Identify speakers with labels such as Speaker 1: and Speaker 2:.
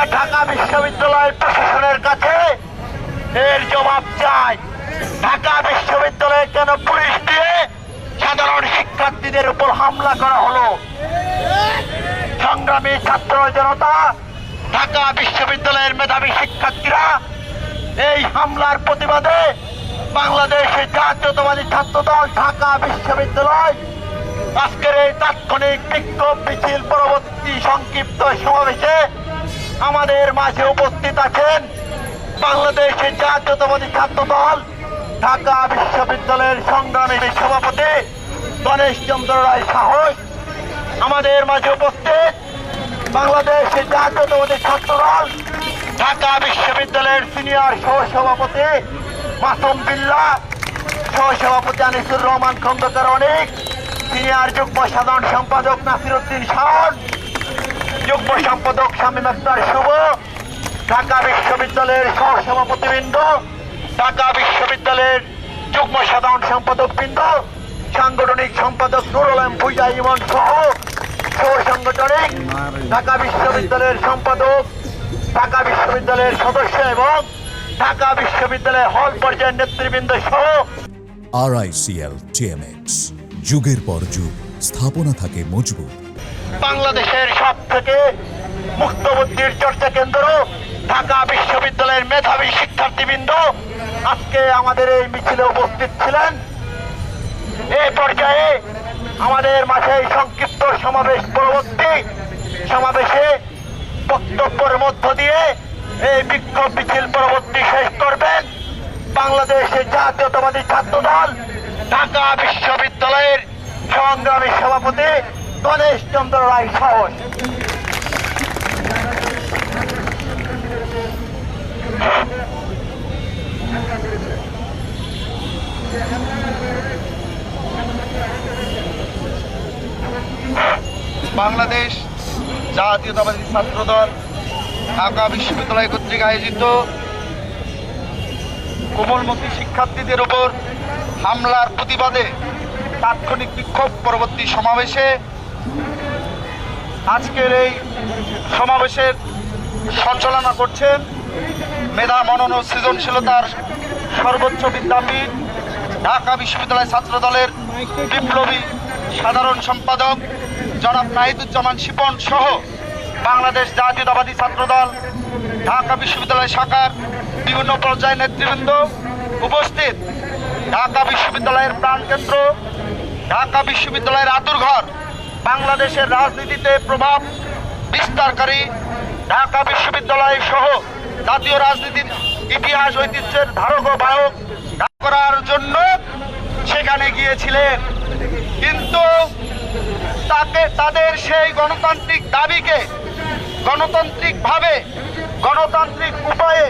Speaker 1: আমরা ঢাকা বিশ্ববিদ্যালয় প্রশাসনের কাছে এর জবাব চাই। ঢাকা বিশ্ববিদ্যালয়ে কেন পুলিশ দিয়ে সাধারণ শিক্ষার্থীদের উপর হামলা করা হলো? সংগ্রামী ছাত্র জনতা, ঢাকা বিশ্ববিদ্যালয়ের মেধাবী শিক্ষার্থীরা এই হামলার প্রতিবাদে বাংলাদেশের জাতীয়তাবাদী ছাত্রদল ঢাকা বিশ্ববিদ্যালয় আজকের এই তাৎক্ষণিক বিক্ষোভ মিছিল পরবর্তী সংক্ষিপ্ত সমাবেশে আমাদের মাঝে উপস্থিত আছেন বাংলাদেশের জাতীয়তাবাদী ছাত্রদল ঢাকা বিশ্ববিদ্যালয়ের সংগ্রামী সভাপতি গণেশ চন্দ্র রায় সাহস। আমাদের মাঝে উপস্থিত বাংলাদেশের জাতীয়তাবাদী ছাত্রদল ঢাকা বিশ্ববিদ্যালয়ের সিনিয়র সহসভাপতি মাসুম বিল্লাহ, সহসভাপতি আনিসুর রহমান খন্দকার অনেক, সিনিয়র যুগ্ম সাধারণ সম্পাদক নাসির উদ্দিন শাওন, যুগ্ম সম্পাদক শামীম আক্তার শুভ, ঢাকা বিশ্ববিদ্যালয়ের সহসভাপতিবৃন্দ, ঢাকা বিশ্ববিদ্যালয়ের যুগ্ম সাধারণ সম্পাদক বৃন্দ, সাংগঠনিক সম্পাদক নুরুল আলম ভুইয়া ইমন সহ সহ সাংগঠনিক ঢাকা বিশ্ববিদ্যালয়ের সম্পাদক, ঢাকা বিশ্ববিদ্যালয়ের সদস্য এবং ঢাকা বিশ্ববিদ্যালয়ের হল পর্যায়ের নেতৃবৃন্দ সহ
Speaker 2: RICL TMX, যুগের পর যুগ স্থাপনা থাকে মজবুত।
Speaker 1: বাংলাদেশের সব থেকে মুক্ত বুদ্ধির চর্চা কেন্দ্র ঢাকা বিশ্ববিদ্যালয়ের মেধাবী শিক্ষার্থীবৃন্দ আজকে আমাদের এই মিছিলে উপস্থিত ছিলেন। এই পর্যায়ে আমাদের মাঝে সংক্ষিপ্ত সমাবেশ পরবর্তী সমাবেশে বক্তব্যের মধ্য দিয়ে এই বিক্ষোভ মিছিল পরবর্তী শেষ করবেন বাংলাদেশের জাতীয়তাবাদী ছাত্রদল ঢাকা বিশ্ববিদ্যালয়ের সংগ্রামী সভাপতি গণেশ চন্দ্র রায় সাহস।
Speaker 3: বাংলাদেশ জাতীয়তাবাদী ছাত্রদল ঢাকা বিশ্ববিদ্যালয় কর্তৃক আয়োজিত কোমলমতি শিক্ষার্থীদের উপর হামলার প্রতিবাদে তাৎক্ষণিক বিক্ষোভ পরবর্তী সমাবেশে আজকের এই সমাবেশের সঞ্চালনা করছেন মেধা মনন ও সৃজনশীলতার সর্বোচ্চ বিদ্যাপীঠ ঢাকা বিশ্ববিদ্যালয় ছাত্রদলের বিপ্লবী সাধারণ সম্পাদক জনাব নাহিদুজ্জামান শিপন সহ বাংলাদেশ জাতীয়তাবাদী ছাত্রদল ঢাকা বিশ্ববিদ্যালয় শাখার বিভিন্ন পর্যায়ের নেতৃবৃন্দ উপস্থিত। ঢাকা বিশ্ববিদ্যালয়ের প্রাণকেন্দ্র, ঢাকা বিশ্ববিদ্যালয়ের আঁতুড়ঘর, বাংলাদেশের রাজনীতিতে প্রভাব বিস্তারকারী ঢাকা বিশ্ববিদ্যালয় সহ জাতীয় রাজনীতির ইতিহাস ঐতিহ্যের ধারক ও বাহক করার জন্য সেখানে গিয়েছিলেন, কিন্তু তাদের সেই গণতান্ত্রিক দাবিকে গণতান্ত্রিক উপায়ে